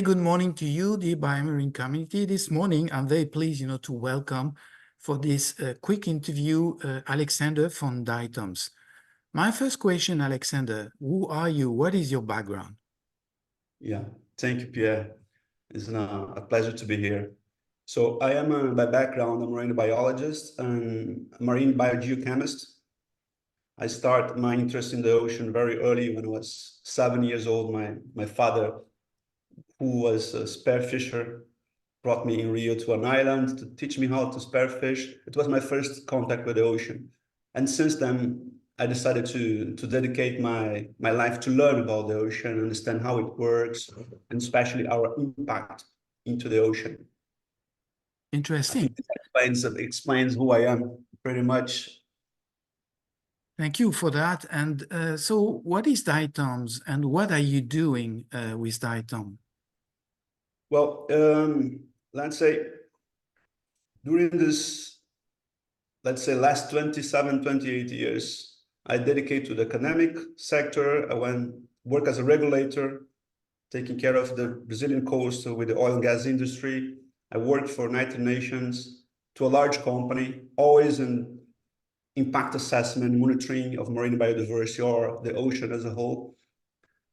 good morning to you, the BioMarine community. This morning, I'm very pleased, to welcome for this quick interview, Alexandre from Diatoms. My first question, Alexandre, who are you? What is your background? Yeah, thank you, Pierre. It's a pleasure to be here. So I am, by background, a marine biologist and a marine biogeochemist. I started my interest in the ocean very early when I was 7 years old. My father, who was a spearfisher, brought me in Rio to an island to teach me how to spearfish. It was my first contact with the ocean. And since then, I decided to dedicate my life to learn about the ocean, understand how it works, and especially our impact into the ocean. Interesting. I think that explains who I am pretty much. Thank you for that. And so what is Diatoms and what are you doing with Diatoms? Well, let's say during this, last 27, 28 years, I dedicate to the academic sector. I went work as a regulator, taking care of the Brazilian coast with the oil and gas industry. I worked for United Nations to a large company, always in impact assessment, monitoring of marine biodiversity or the ocean as a whole.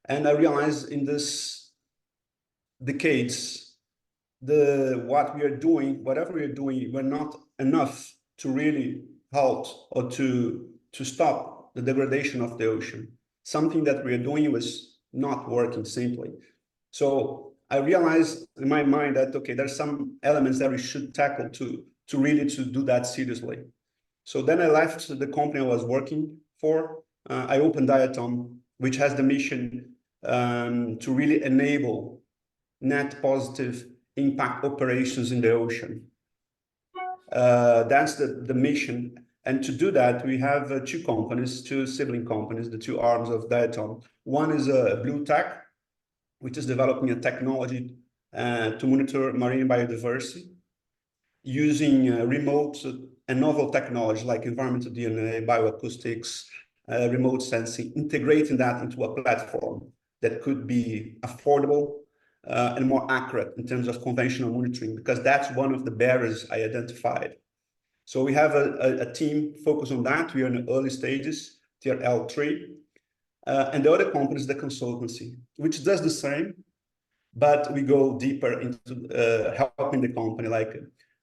And I realized in this decades, what we are doing, whatever we are doing, we're not enough to really halt or to stop the degradation of the ocean. Something that we are doing was not working simply. So I realized in my mind that, okay, there's some elements that we should tackle to really do that seriously. So then I left the company I was working for. I opened Diatoms, which has the mission to really enable net positive impact operations in the ocean. That's the mission. And to do that, we have two companies, two sibling companies, the two arms of Diatoms. One is Blue Tech, which is developing a technology to monitor marine biodiversity using remote and novel technology like environmental DNA, bioacoustics, remote sensing, integrating that into a platform that could be affordable and more accurate in terms of conventional monitoring, because that's one of the barriers I identified. So we have a team focused on that. We are in the early stages, tier L3. And the other company is the consultancy, which does the same, but we go deeper into helping the company, like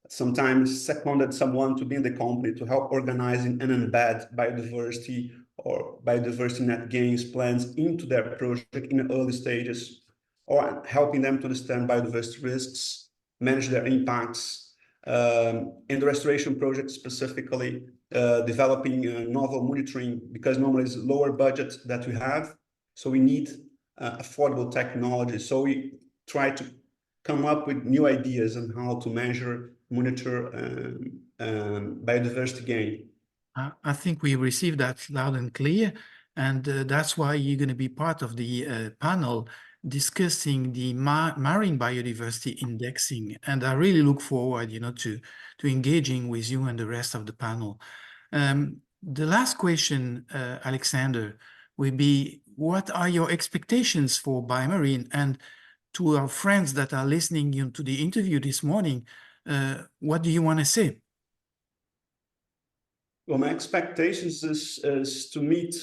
sometimes seconded someone to be in the company to help organizing and embed biodiversity or biodiversity net gains plans into their project in the early stages, or helping them to understand biodiversity risks, manage their impacts. In the restoration project specifically, developing novel monitoring, because normally it's lower budget that we have. So we need affordable technology. So we try to come up with new ideas on how to measure, monitor biodiversity gain. I think we received that loud and clear. And that's why you're going to be part of the panel discussing the marine biodiversity indexing. And I really look forward, to engaging with you and the rest of the panel. The last question, Alexandre, will be, what are your expectations for BioMarine? And to our friends that are listening to the interview this morning, what do you want to say? Well, my expectations is to meet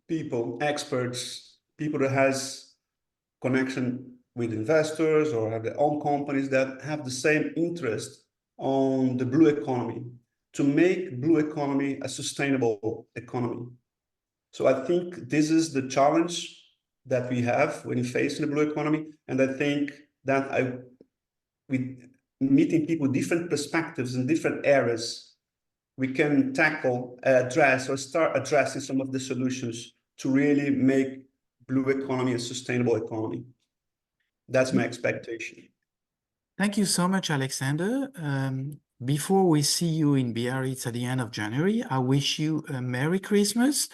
people, experts, people that has connection with investors or have their own companies that have the same interest on the blue economy, to make blue economy a sustainable economy. So I think this is the challenge that we have when facing the blue economy. And I think that with meeting people with different perspectives in different areas, we can tackle, address, or start addressing some of the solutions to really make blue economy a sustainable economy. That's my expectation. Thank you so much, Alexandre. Before we see you in Biarritz at the end of January, I wish you a Merry Christmas.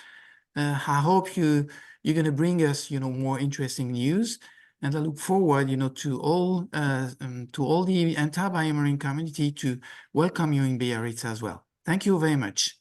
I hope you're going to bring us, more interesting news. And I look forward, to all the entire BioMarine community to welcome you in Biarritz as well. Thank you very much.